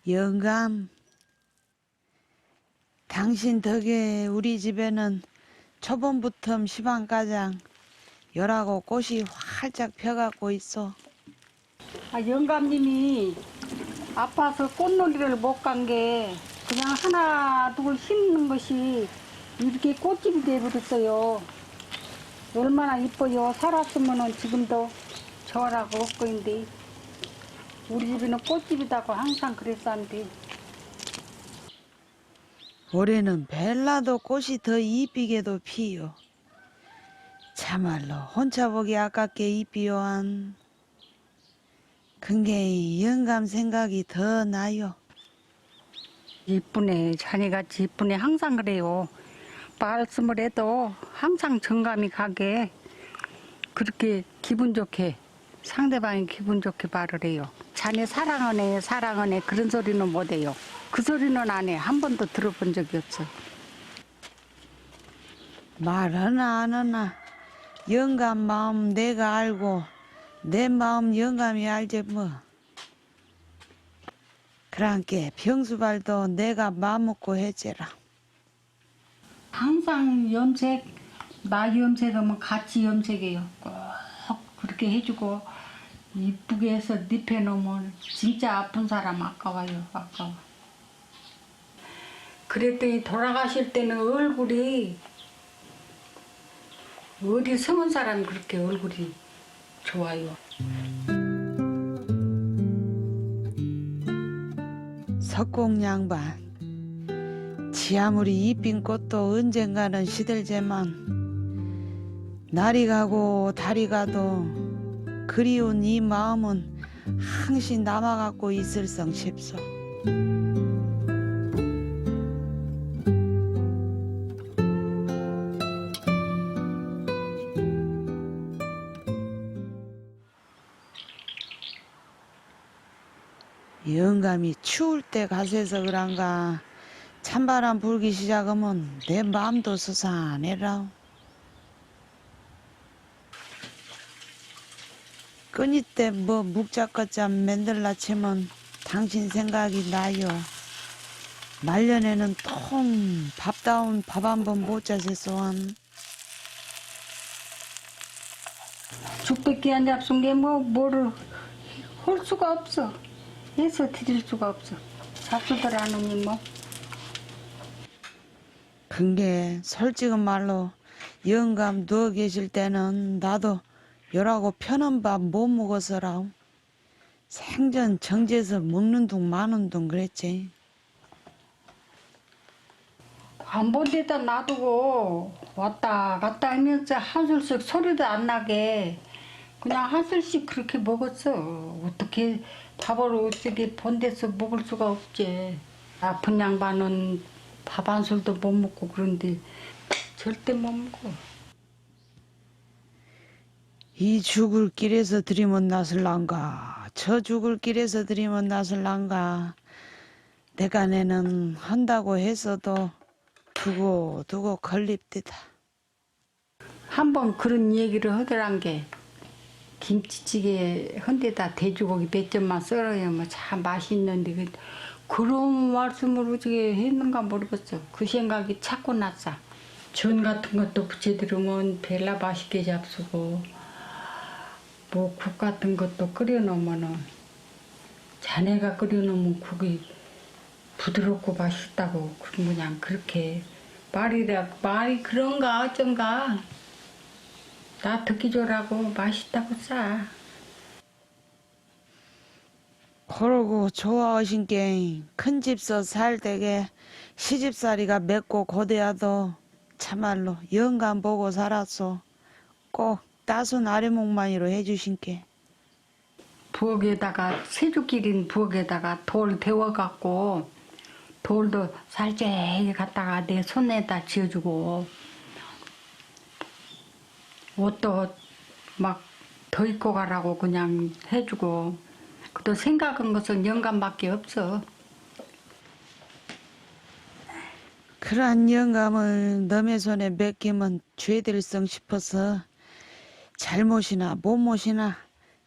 영감, 당신 덕에 우리 집에는 초봄부터 시방가장 열하고 꽃이 활짝 펴갖고 있어. 영감님이 아파서 꽃놀이를 못 간 게 그냥 하나 둘 심는 것이 이렇게 꽃집이 돼버렸어요. 얼마나 이뻐요. 살았으면은 지금도 저라고 없고인데 우리 집에는 꽃집이다고 항상 그랬었는데 올해는 벨라도 꽃이 더 이쁘게도 피요. 참말로 혼자 보기 아깝게 이쁘요한. 근게 영감 생각이 더 나요. 이쁘네. 자네같이 이쁘네. 항상 그래요. 말씀을 해도 항상 정감이 가게 그렇게 기분 좋게 상대방이 기분 좋게 말을 해요. 자네 사랑하네 사랑하네 그런 소리는 못해요. 그 소리는 안 해. 한 번도 들어본 적이 없어. 말하나 안 하나 영감 마음 내가 알고 내 마음 영감이 알지 뭐. 그랑께 병수발도 내가 마음먹고 했지라. 항상 염색, 나 염색하면 같이 염색해요. 꼭 그렇게 해주고 이쁘게 해서 립해놓으면 진짜 아픈 사람 아까워요. 아까워. 그랬더니 돌아가실 때는 얼굴이 어디 숨은 사람이 그렇게 얼굴이 좋아요. 석공양반, 지 아무리 이쁜 꽃도 언젠가는 시들지만 날이 가고 달이 가도 그리운 이 마음은 항시 남아갖고 있을성 싶소. 영감이 추울 때 가세서 그런가 찬바람 불기 시작하면 내 마음도 수산해라. 끈이 때 뭐 묵자껏잠 만들라 치면 당신 생각이 나요. 말년에는 통 밥다운 밥 한 번 못 자세소한. 죽밖에 안 잡순 게 뭐를 할 수가 없어. 해서 드릴 수가 없어. 잡수들 않으니 뭐. 근게 솔직한 말로 영감 누워 계실 때는 나도 열하고 편한 밥 못 먹어서라. 생전 정지해서 먹는 둥 마는 둥 그랬지. 안 본 데다 놔두고 왔다 갔다 하면서 한술씩 소리도 안 나게 그냥 한술씩 그렇게 먹었어. 어떻게 밥을 어떻게 본 데서 먹을 수가 없지. 아픈 양반은 밥 한 술도 못 먹고 그런데 절대 못 먹어. 이 죽을 길에서 들이면 나설란가 저 죽을 길에서 들이면 나설란가 내가 내는 한다고 했어도 두고 걸립디다. 한번 그런 얘기를 하더란 게 김치찌개 헌데다 돼지고기 몇 점만 썰어야 뭐 참 맛있는데 그런 말씀을 어떻게 했는가 모르겠어. 그 생각이 자꾸 났어. 전 같은 것도 부채들으면 벨라 맛있게 잡수고 뭐 국 같은 것도 끓여놓으면은 자네가 끓여놓으면 국이 부드럽고 맛있다고 그냥 그렇게 말이 그런가 어쩐가 나 듣기 좋으라고 맛있다고 싸. 그러고 좋아하신 게 큰 집서 살 때게 시집살이가 맵고 고대하도 참말로 영감 보고 살았소. 꼭 따순 아래목만이로 해주신 게. 부엌에다가 세죽길인 부엌에다가 돌 데워갖고 돌도 살짝히 갖다가 내 손에다 쥐어주고 옷도 막 더 입고 가라고 그냥 해주고 그또 생각한 것은 영감밖에 없어. 그러한 영감을 너의 손에 맡기면 죄될성 싶어서 잘못이나 못못이나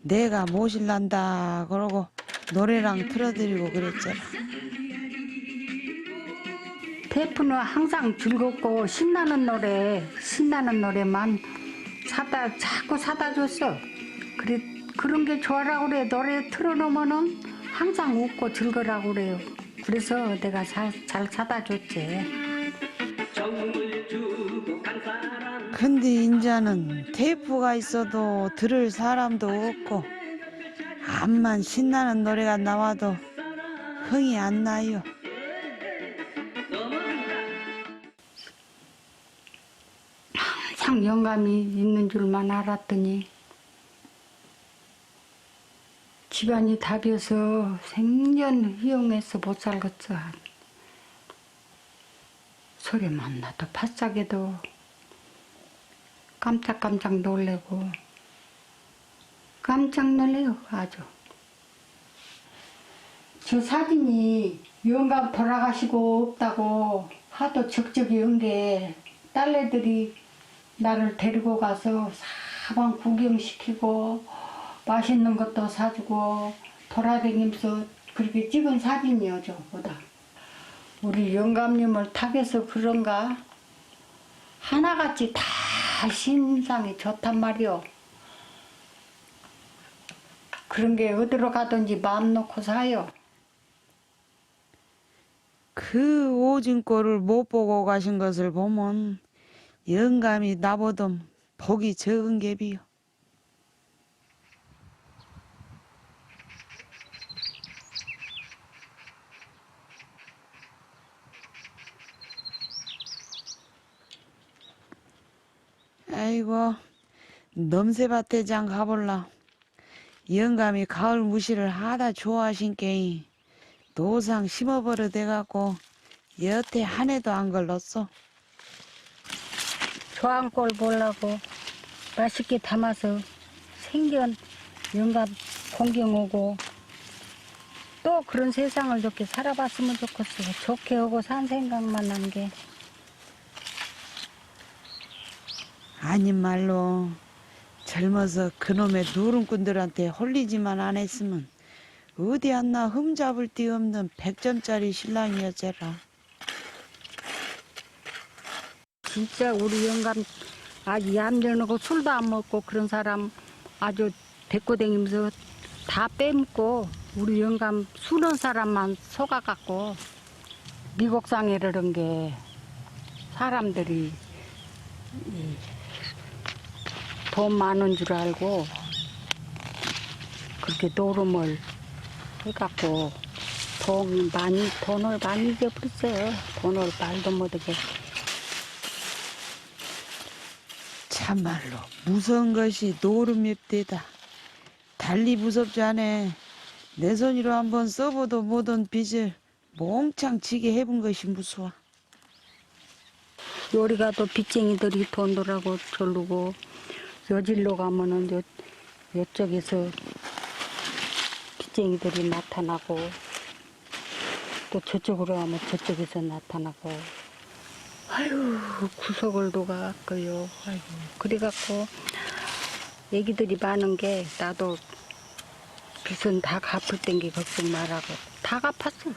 내가 모실란다 그러고 노래랑 틀어드리고 그랬잖아. 테이프는 항상 즐겁고 신나는 노래만 자꾸 사다 줬어. 그런 게 좋아라고 그래. 노래 틀어놓으면은 항상 웃고 즐거라고 그래요. 그래서 내가 잘 사다 줬지. 근데 인자는 테이프가 있어도 들을 사람도 없고 암만 신나는 노래가 나와도 흥이 안 나요. 항상 영감이 있는 줄만 알았더니 집안이 답이어서 생전 희용해서 못 살겠어. 소리만 나도 바싹해도 깜짝깜짝 놀래고 깜짝 놀래요 아주. 저 사진이 영감 돌아가시고 없다고 하도 적적이 온 게 딸내들이 나를 데리고 가서 사방 구경시키고 맛있는 것도 사주고 돌아다니면서 그렇게 찍은 사진이요 저보다. 우리 영감님을 탁해서 그런가 하나같이 다 신상이 좋단 말이오. 그런 게 어디로 가든지 마음 놓고 사요. 그 오진꼴을 못 보고 가신 것을 보면 영감이 나보다 복이 적은 갭이요. 아이고, 넘새밭대장 가볼라. 영감이 가을 무시를 하다 좋아하신 게이 노상 심어버려 돼갖고 여태 한 해도 안 걸렀어. 좋아한 꼴 보려고 맛있게 담아서 생전 영감 공경하고 또 그런 세상을 좋게 살아봤으면 좋겠어. 좋게 하고 산 생각만 한 게. 아닌 말로 젊어서 그놈의 누름꾼들한테 홀리지만 안 했으면 어디 안나 흠잡을 데 없는 100점짜리 신랑이었잖아. 진짜 우리 영감 아주 얌전하고 술도 안 먹고 그런 사람 아주 데리고 다니면서 다 빼먹고 우리 영감 술한 사람만 속아갖고 미국상이라는 게 사람들이 돈 많은 줄 알고 그렇게 노름을 해갖고 돈을 많이 잊어버렸어요. 돈을 말도 못하게. 참말로 무서운 것이 노름입대다. 달리 무섭지 않아. 내 손으로 한번 써보도 못한 빚을 몽창 지게 해본 것이 무서워. 요리 가도 빚쟁이들이 돈 돌라고 졸르고 여질로 가면은 요쪽에서 빚쟁이들이 나타나고 또 저쪽으로 가면 저쪽에서 나타나고 아유 구석을 녹아갖고요. 아이고 그래갖고 애기들이 많은 게 나도 빚은 다 갚을 땐게 걱정 말라고 다 갚았어.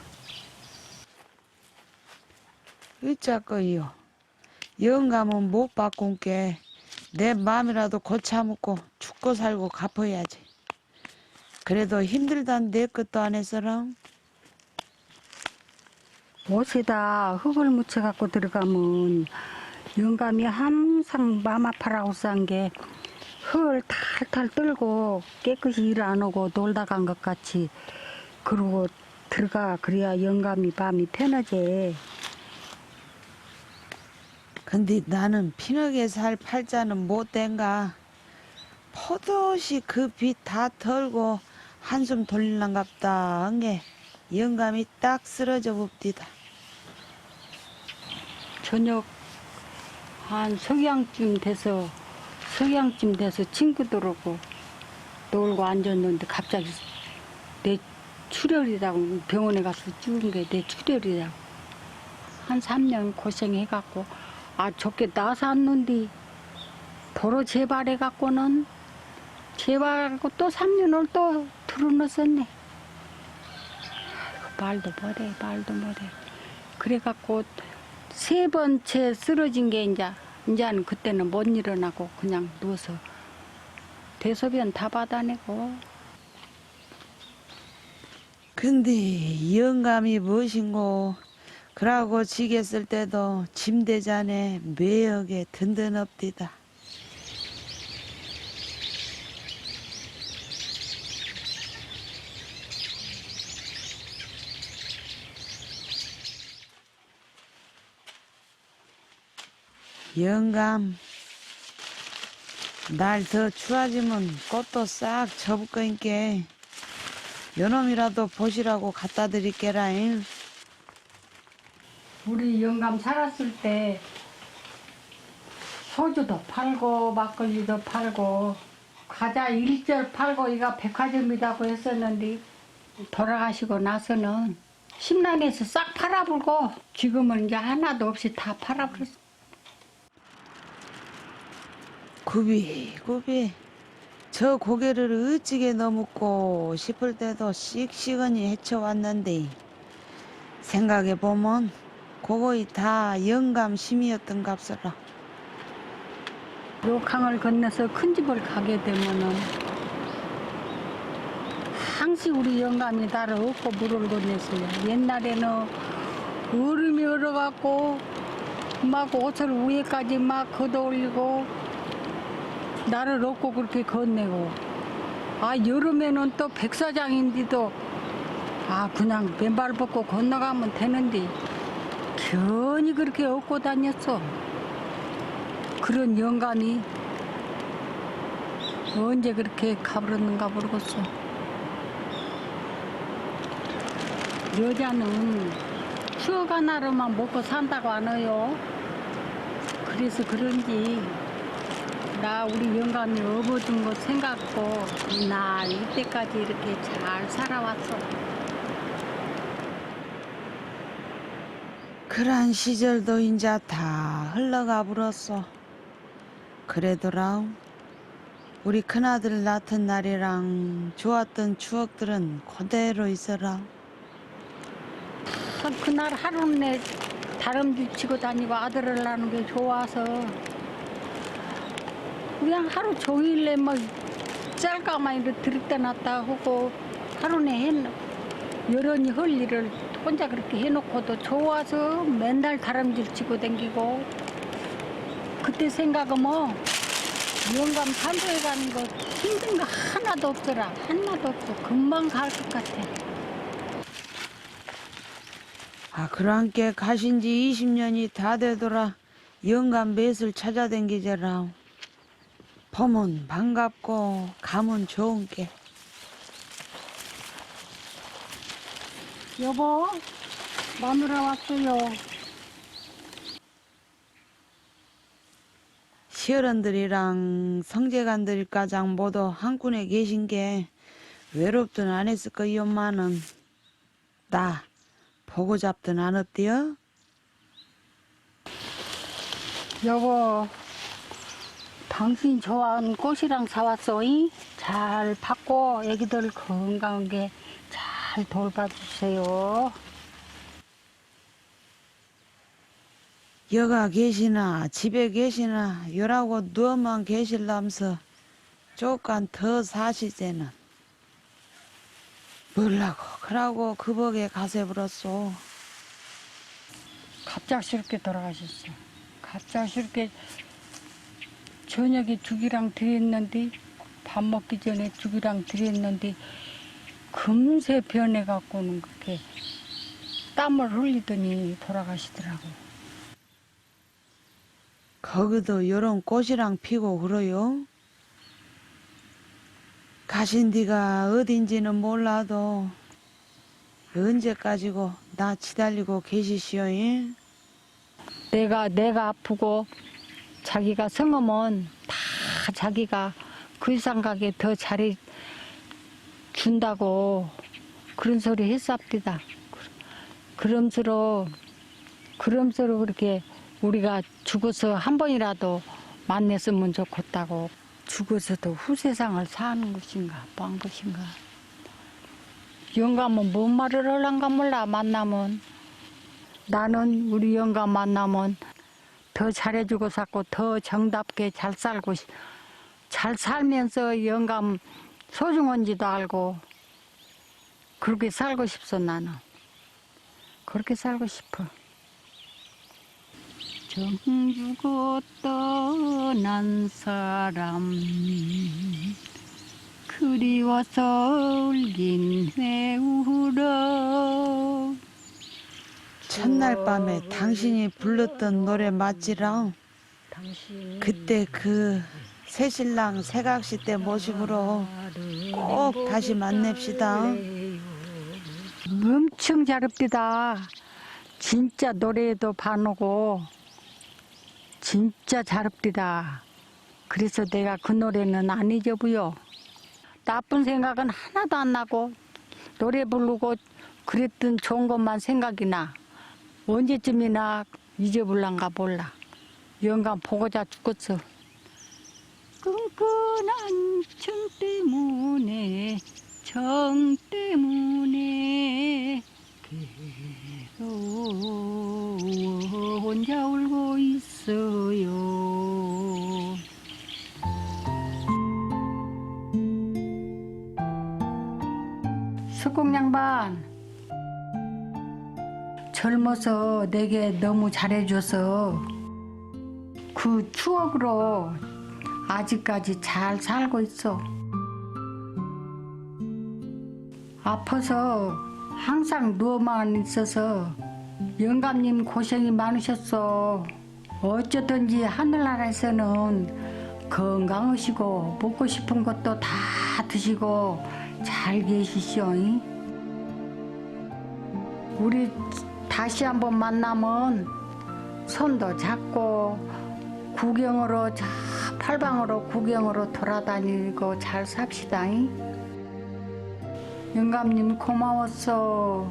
어쩌거이요. 영감은 못 바꾼 게 내 마음이라도 고쳐먹고 죽고 살고 갚아야지. 그래도 힘들단 내 것도 안 했어랑. 옷에다 흙을 묻혀갖고 들어가면 영감이 항상 마음 아파라고 싼 게 흙을 탈탈 떨고 깨끗이 일 안 하고 놀다 간 것 같이 그러고 들어가. 그래야 영감이 마음이 편하지. 근데 나는 피너게 살 팔자는 못된가. 포도시 그 빚 다 털고 한숨 돌릴란갑다 한 게 영감이 딱 쓰러져 봅디다. 저녁 한 석양쯤 돼서 친구들하고 놀고 앉았는데 갑자기 내 출혈이라고 병원에 가서 찍은 게 내 출혈이라고. 한 3년 고생해갖고 좋게 나섰는데 도로 재발해갖고는 재발하고 또 3년을 또 들어넣었네. 말도 못해. 그래갖고 3번째 쓰러진 게 이제는 그때는 못 일어나고 그냥 누워서 대소변 다 받아내고. 근데 영감이 무엇인고 그러고 지게 쓸 때도 짐대잔에 매역에 든든업디다. 영감, 날 더 추워지면 꽃도 싹 접을 거니까 요놈이라도 보시라고 갖다 드릴게라잉. 우리 영감 살았을 때 소주도 팔고 막걸리도 팔고 과자 1절 팔고 이가 백화점이라고 했었는데 돌아가시고 나서는 심란에서 싹 팔아불고 지금은 이제 하나도 없이 다 팔아버렸어. 구비 저 고개를 어찌게 넘었고 싶을 때도 씩씩하니 헤쳐왔는데 생각해보면 그거이 다 영감심이었던 값으로. 요 강을 건너서 큰 집을 가게 되면은 항상 우리 영감이 나를 업고 물을 건넸어요. 옛날에는 얼음이 얼어갖고 막 옷을 위에까지 막 걷어올리고 나를 업고 그렇게 건네고, 여름에는 또 백사장인데도 그냥 맨발 벗고 건너가면 되는데 괜히 그렇게 업고 다녔어. 그런 영감이 언제 그렇게 가버렸는가 모르겠어. 여자는 추억 하나로만 먹고 산다고 안 해요. 그래서 그런지 나 우리 영감이 업어준 거 생각고 나 이때까지 이렇게 잘 살아왔어. 그런 시절도 인자 다 흘러가 버렸어. 그래도라 우리 큰아들 낳던 날이랑 좋았던 추억들은 그대로 있어라. 그날 하루는 내 다름질 치고 다니고 아들을 낳는 게 좋아서 그냥 하루 종일내 막 짤까만 이렇게 들이다 놨다 하고 하루내 여론이 할 일을 혼자 그렇게 해놓고도 좋아서 맨날 다름질 치고 다니고. 그때 생각하면 영감 산소에 가는 거 힘든 거 하나도 없더라. 하나도 없어. 금방 갈 것 같아. 그랑께 가신 지 20년이 다 되더라. 영감 맷을 찾아댕기더라. 봄은 반갑고 가면 좋은 게. 여보, 마누라 왔어요. 시어른들이랑 성재간들까장 모두 한군에 계신 게 외롭든 안 했을 거이엄마는. 나 보고 잡든 안 없디요? 여보, 당신 좋아하는 꽃이랑 사왔어이? 잘 받고 애기들 건강하게 잘 돌봐주세요. 여가 계시나 집에 계시나 요라고 누워만 계실라면서 조금 더 사시제는 뭘라고 그러고 그 복에 가세버렸소. 갑작스럽게 돌아가셨어. 갑작스럽게 저녁에 죽이랑 드렸는데 밥 먹기 전에 죽이랑 드렸는데 금세 변해갖고는 그렇게 땀을 흘리더니 돌아가시더라고. 거기도 요런 꽃이랑 피고 그러요? 가신 데가 어딘지는 몰라도 언제까지고 나 지달리고 계시시오잉? 내가 아프고 자기가 성하면 다 자기가 그 이상 가게 더 잘해 준다고 그런 소리 했습니다. 그럼서로 그렇게 우리가 죽어서 한 번이라도 만났으면 좋겠다고. 죽어서도 후세상을 사는 것인가 뻔 것인가. 영감은 뭔 말을 하려는가 몰라. 만나면 나는 우리 영감 만나면 더 잘해주고 살고 더 정답게 잘 살고 잘 살면서 영감 소중한지도 알고 그렇게 살고 싶어. 나는 그렇게 살고 싶어. 정주고 떠난 사람 그리워서 울긴 왜 울어. 첫날 밤에 당신이 불렀던 노래 맞지랑 그때 그 새신랑 새각시 때 모습으로 꼭 다시 만납시다. 엄청 잘합디다. 진짜 노래에도 반하고 진짜 잘합디다. 그래서 내가 그 노래는 안 잊어부요. 나쁜 생각은 하나도 안 나고 노래 부르고 그랬던 좋은 것만 생각이 나. 언제쯤이나 잊어볼란가 몰라. 영감 보고자 죽겠어. 끈끈한 정 때문에 괴로워 혼자 울고 있어요. 석공양반, 젊어서 내게 너무 잘해줘서 그 추억으로 아직까지 잘 살고 있어. 아파서 항상 누워만 있어서 영감님 고생이 많으셨어. 어쩌든지 하늘나라에서는 건강하시고 먹고 싶은 것도 다 드시고 잘 계시시오. 우리 다시 한번 만나면 손도 잡고 구경으로 저 팔방으로 구경으로 돌아다니고 잘 삽시다. 영감님 고마웠어.